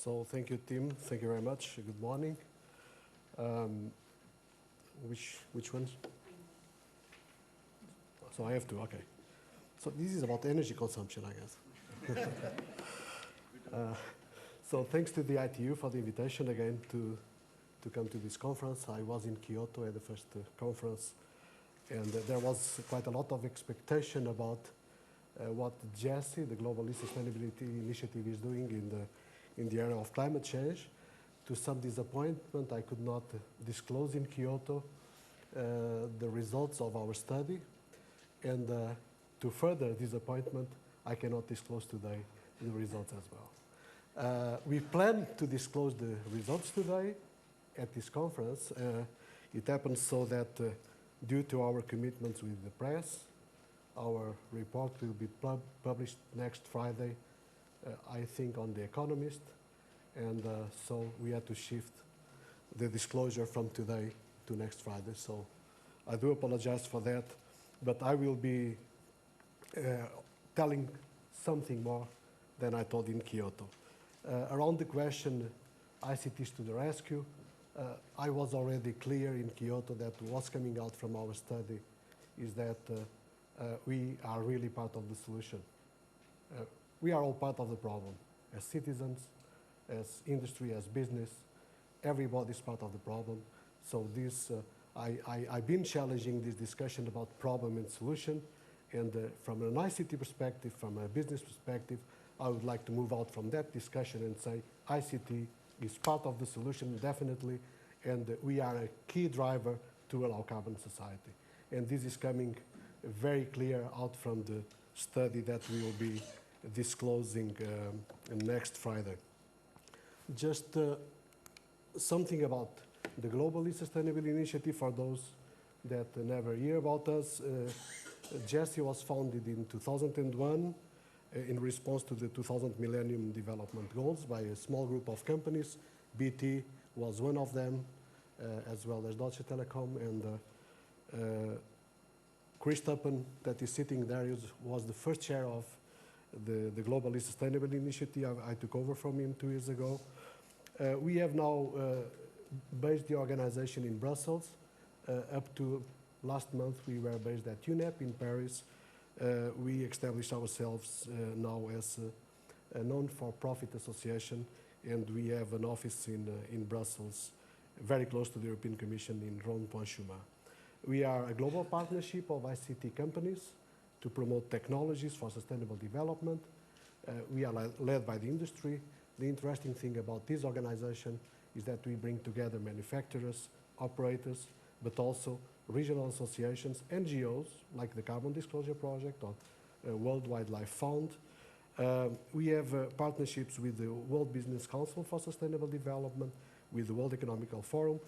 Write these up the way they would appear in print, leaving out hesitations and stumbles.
So thank you, Tim. Thank you very much. Good morning. Which ones? So I have to, okay. So this is about energy consumption, I guess. So thanks to the ITU for the invitation again to come to this conference. I was in Kyoto at the first conference, and there was quite a lot of expectation about what GESI, the Global Sustainability Initiative, is doing in the area of climate change. To some disappointment, I could not disclose in Kyoto the results of our study, and to further disappointment, I cannot disclose today the results as well. We plan to disclose the results today at this conference. It happens so that due to our commitments with the press, our report will be published next Friday, I think on The Economist, and so we had to shift the disclosure from today to next Friday. So I do apologize for that, but I will be telling something more than I told in Kyoto. Around the question, ICTs to the rescue, I was already clear in Kyoto that what's coming out from our study is that we are really part of the solution. We are all part of the problem. As citizens, as industry, as business, everybody's part of the problem. So this, I've been challenging this discussion about problem and solution, and from an ICT perspective, from a business perspective, I would like to move out from that discussion and say ICT is part of the solution, definitely, and we are a key driver to a low-carbon society. And this is coming very clear out from the study that we will be disclosing next Friday. Just something about the Global Sustainability Initiative for those that never hear about us. GESI was founded in 2001 in response to the 2000 Millennium Development Goals by a small group of companies. BT was one of them, as well as Deutsche Telekom, and Christopen, that is sitting there, was the first chair of the Global Sustainability Initiative. I took over from him 2 years ago. We have now based the organization in Brussels. Up to last month, we were based at UNEP in Paris. We established ourselves now as a non-for-profit association, and we have an office in Brussels, very close to the European Commission in Rond-Point-Chemin. We are a global partnership of ICT companies to promote technologies for sustainable development. We are led by the industry. The interesting thing about this organization is that we bring together manufacturers, operators, but also regional associations, NGOs, like the Carbon Disclosure Project or World Wildlife Fund. We have partnerships with the World Business Council for Sustainable Development, with the World Economic Forum.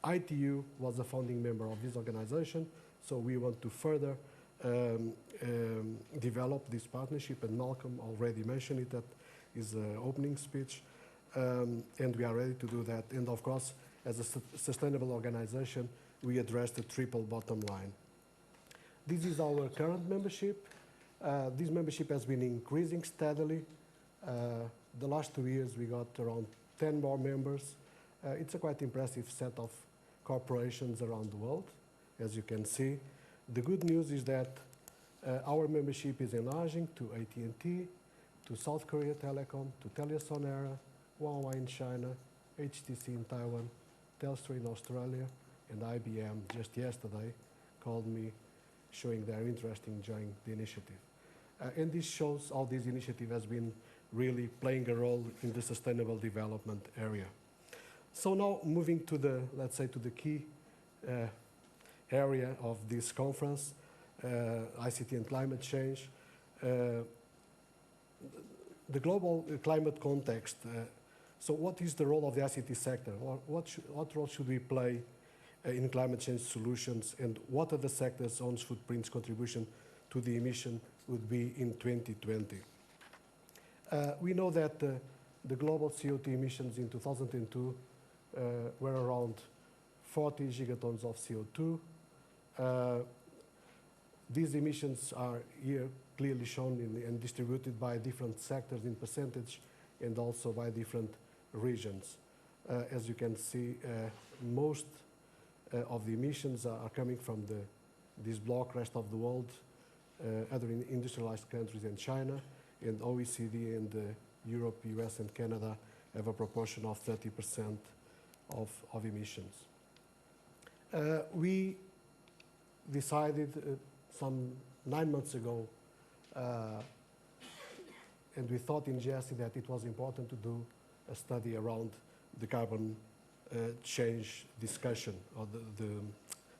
ITU was a founding member of this organization, so we want to further develop this partnership, and Malcolm already mentioned it at his opening speech, and we are ready to do that. And of course, as a sustainable organization, we address the triple bottom line. This is our current membership. This membership has been increasing steadily. The last 2 years, we got around 10 more members. It's a quite impressive set of corporations around the world, as you can see. The good news is that our membership is enlarging to AT&T, to South Korea Telecom, to TeliaSonera, Huawei in China, HTC in Taiwan, Telstra in Australia, and IBM just yesterday called me showing their interest in joining the initiative. And this shows how this initiative has been really playing a role in the sustainable development area. So now moving to the, let's say, to the key area of this conference, ICT and climate change. The global climate context. So what is the role of the ICT sector? What role should we play in climate change solutions, and what are the sector's own footprint's contribution to the emission would be in 2020? We know that the global CO2 emissions in 2002 were around 40 gigatons of CO2. These emissions are here clearly shown and distributed by different sectors in percentage, and also by different regions. As you can see, most of the emissions are coming from this block, rest of the world, other industrialized countries and China, and OECD and Europe, US and Canada have a proportion of 30% of emissions. We decided some 9 months ago, and we thought in GSE that it was important to do a study around the carbon change discussion, or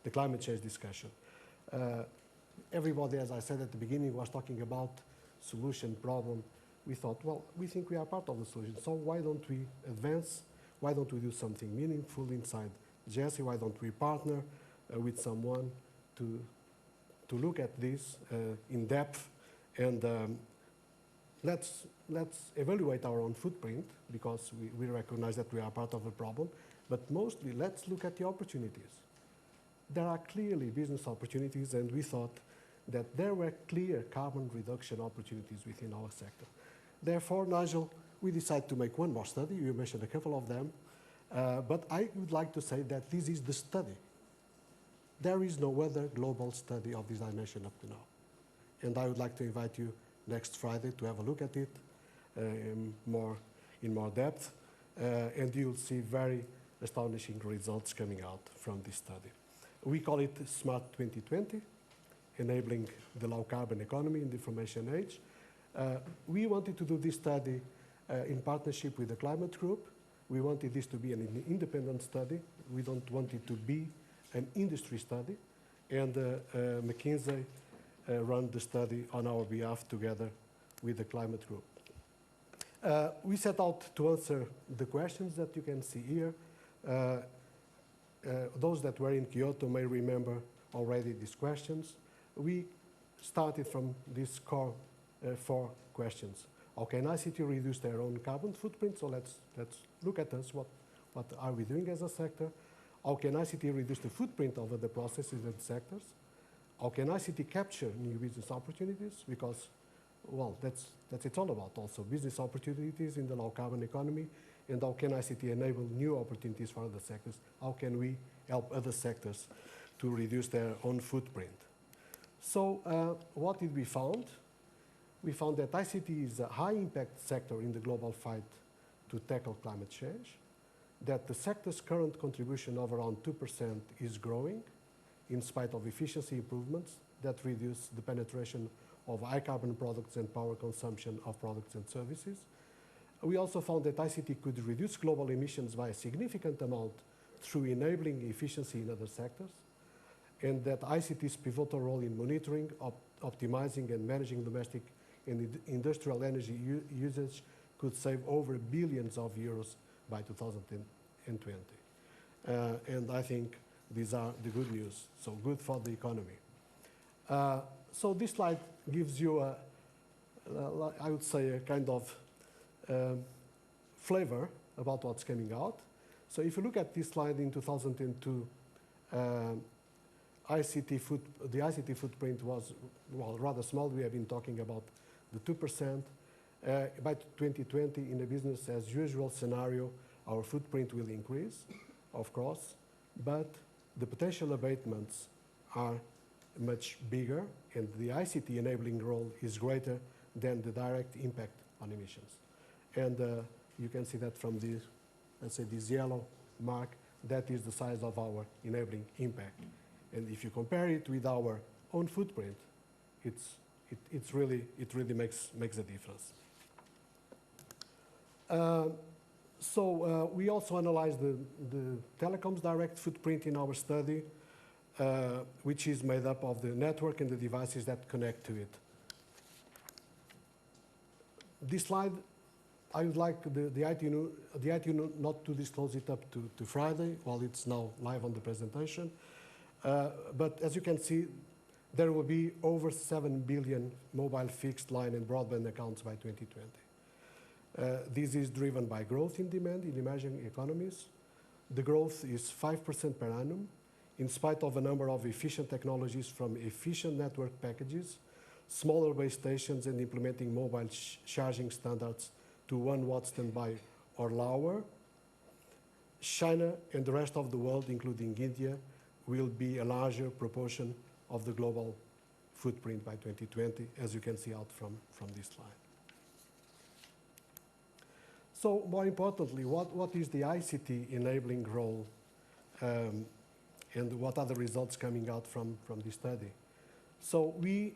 the climate change discussion. Everybody, as I said at the beginning, was talking about solution, problem. We thought, well, we think we are part of the solution, so why don't we advance? Why don't we do something meaningful inside GSE? Why don't we partner with someone to look at this in depth, and let's evaluate our own footprint, because we recognize that we are part of a problem, but mostly let's look at the opportunities. There are clearly business opportunities, and we thought that there were clear carbon reduction opportunities within our sector. Therefore, Nigel, we decided to make one more study. You mentioned a couple of them, but I would like to say that this is the study. There is no other global study of this dimension up to now. And I would like to invite you next Friday to have a look at it in more depth, and you'll see very astonishing results coming out from this study. We call it Smart 2020, enabling the low carbon economy in the information age. We wanted to do this study in partnership with the climate group. We wanted this to be an independent study. We don't want it to be an industry study. And McKinsey run the study on our behalf together with the climate group. We set out to answer the questions that you can see here. Those that were in Kyoto may remember already these questions. We started from these core 4 questions. How can ICT reduce their own carbon footprint? So let's look at us. What are we doing as a sector? How can ICT reduce the footprint of other processes and sectors? How can ICT capture new business opportunities? Because, well, that's it's all about also business opportunities in the low carbon economy. And how can ICT enable new opportunities for other sectors? How can we help other sectors to reduce their own footprint? So what did we find? We found that ICT is a high-impact sector in the global fight to tackle climate change, that the sector's current contribution of around 2% is growing in spite of efficiency improvements that reduce the penetration of high-carbon products and power consumption of products and services. We also found that ICT could reduce global emissions by a significant amount through enabling efficiency in other sectors, and that ICT's pivotal role in monitoring, optimizing and managing domestic and industrial energy usage could save over billions of euros by 2020. And I think these are the good news, so good for the economy. So this slide gives you, I would say, a kind of flavor about what's coming out. So if you look at this slide in 2002, the ICT footprint was, well, rather small. We have been talking about the 2%. By 2020, in a business as usual scenario, our footprint will increase, of course, but the potential abatements are much bigger, and the ICT enabling role is greater than the direct impact on emissions. And you can see that from this, let's say, this yellow mark, that is the size of our enabling impact. And if you compare it with our own footprint, it really makes a difference. So we also analyzed the Telecoms direct footprint in our study, which is made up of the network and the devices that connect to it. This slide, I would like the IT not to disclose it up to Friday, while it's now live on the presentation. But as you can see, there will be over 7 billion mobile fixed line and broadband accounts by 2020. This is driven by growth in demand in emerging economies. The growth is 5% per annum, in spite of a number of efficient technologies, from efficient network packages, smaller base stations, and implementing mobile charging standards to 1 watt standby or lower, China and the rest of the world, including India, will be a larger proportion of the global footprint by 2020, as you can see out from this slide. So more importantly, what is the ICT enabling role and what are the results coming out from this study? So we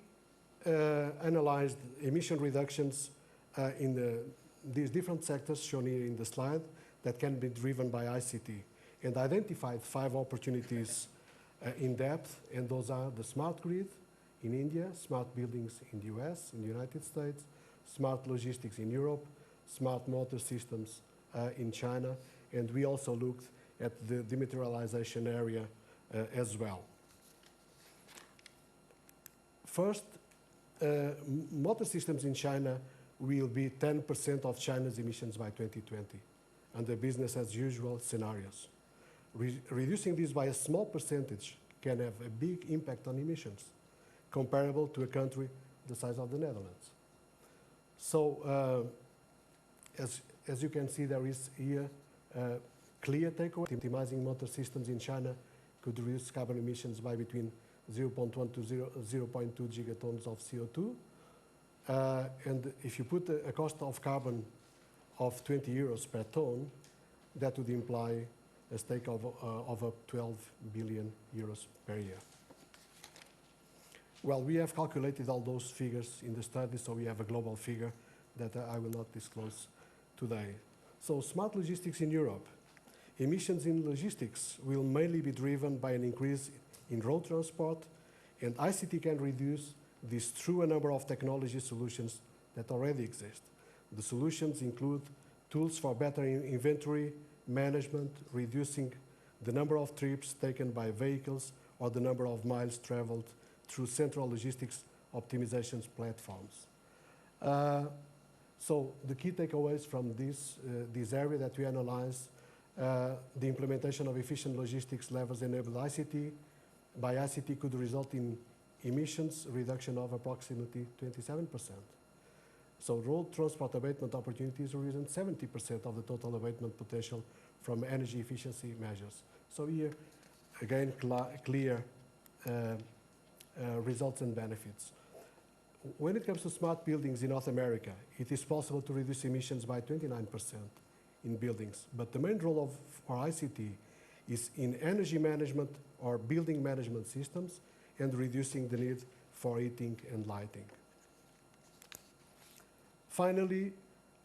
analyzed emission reductions in these different sectors shown here in the slide that can be driven by ICT, and identified 5 opportunities in depth, and those are the smart grid in India, smart buildings in the US, in the United States, smart logistics in Europe, smart motor systems in China, and we also looked at the dematerialization area as well. First, motor systems in China will be 10% of China's emissions by 2020, under business as usual scenarios. Reducing this by a small percentage can have a big impact on emissions, comparable to a country the size of the Netherlands. So, as you can see, there is here a clear takeaway. Optimizing motor systems in China could reduce carbon emissions by between 0.1 to 0.2 gigatons of CO2. And if you put a cost of carbon of 20 euros per ton, that would imply a stake of up 12 billion euros per year. Well, we have calculated all those figures in the study, so we have a global figure that I will not disclose today. So smart logistics in Europe. Emissions in logistics will mainly be driven by an increase in road transport, and ICT can reduce this through a number of technology solutions that already exist. The solutions include tools for better inventory management, reducing the number of trips taken by vehicles or the number of miles traveled through central logistics optimizations platforms. So the key takeaways from this area that we analyze, the implementation of efficient logistics levers enabled ICT. By ICT could result in emissions reduction of approximately 27%. So road transport abatement opportunities represent 70% of the total abatement potential from energy efficiency measures. So here, again, clear results and benefits. When it comes to smart buildings in North America, it is possible to reduce emissions by 29% in buildings. But the main role for ICT is in energy management or building management systems and reducing the need for heating and lighting. Finally,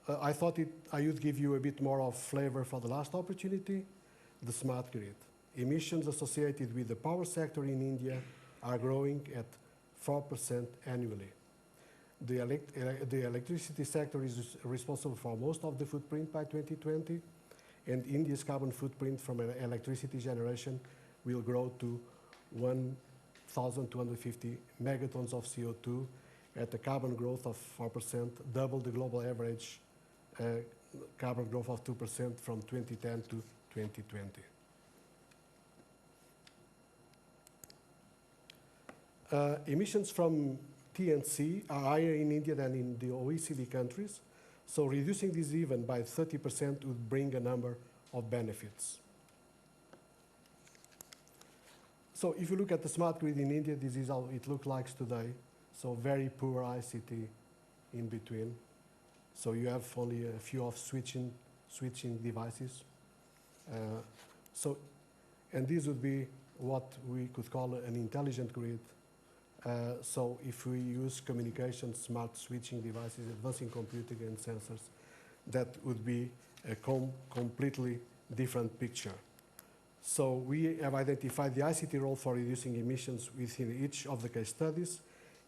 I thought I would give you a bit more of flavor for the last opportunity, the smart grid. Emissions associated with the power sector in India are growing at 4% annually. The electricity sector is responsible for most of the footprint by 2020, and India's carbon footprint from electricity generation will grow to 1,250 megatons of CO2 at a carbon growth of 4%, double the global average carbon growth of 2% from 2010 to 2020. Emissions from T&C are higher in India than in the OECD countries, so reducing this even by 30% would bring a number of benefits. So if you look at the smart grid in India, this is how it looks like today. So very poor ICT in between. So you have only a few of switching devices. And this would be what we could call an intelligent grid. So if we use communication, smart switching devices, advancing computing and sensors, that would be a completely different picture. So we have identified the ICT role for reducing emissions within each of the case studies.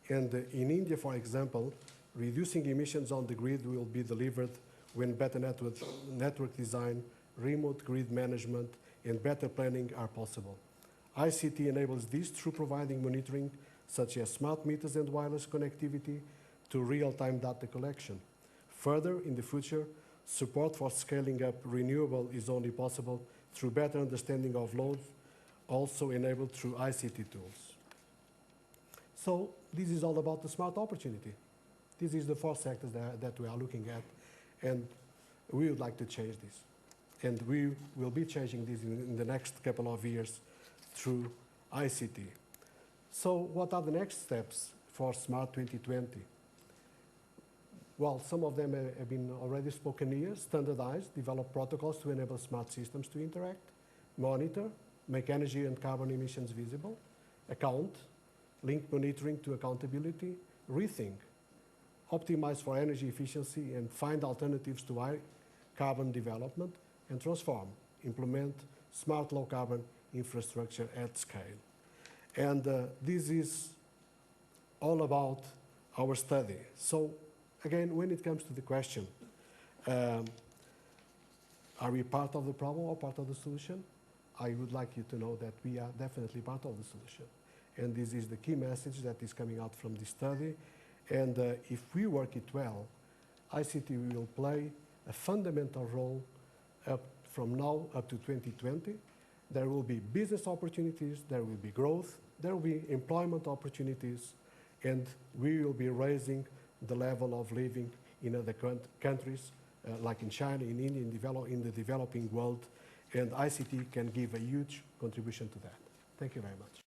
And in India, for example, reducing emissions on the grid will be delivered when better network design, remote grid management, and better planning are possible. ICT enables this through providing monitoring, such as smart meters and wireless connectivity, to real-time data collection. Further, in the future, support for scaling up renewable is only possible through better understanding of loads, also enabled through ICT tools. So this is all about the smart opportunity. This is the 4 sectors that we are looking at. And We would like to change this. And we will be changing this in the next couple of years through ICT. So what are the next steps for Smart 2020? Well, some of them have been already spoken here. Standardize, develop protocols to enable smart systems to interact, monitor, make energy and carbon emissions visible, account, link monitoring to accountability, rethink, optimize for energy efficiency and find alternatives to high carbon development, and transform, implement smart low carbon infrastructure at scale. And this is all about our study. So again, when it comes to the question, are we part of the problem or part of the solution? I would like you to know that we are definitely part of the solution. And this is the key message that is coming out from this study. And if we work it well, ICT will play a fundamental role from now up to 2020. There will be business opportunities, there will be growth, there will be employment opportunities, and we will be raising the level of living in other countries, like in China, in India, in the developing world, and ICT can give a huge contribution to that. Thank you very much.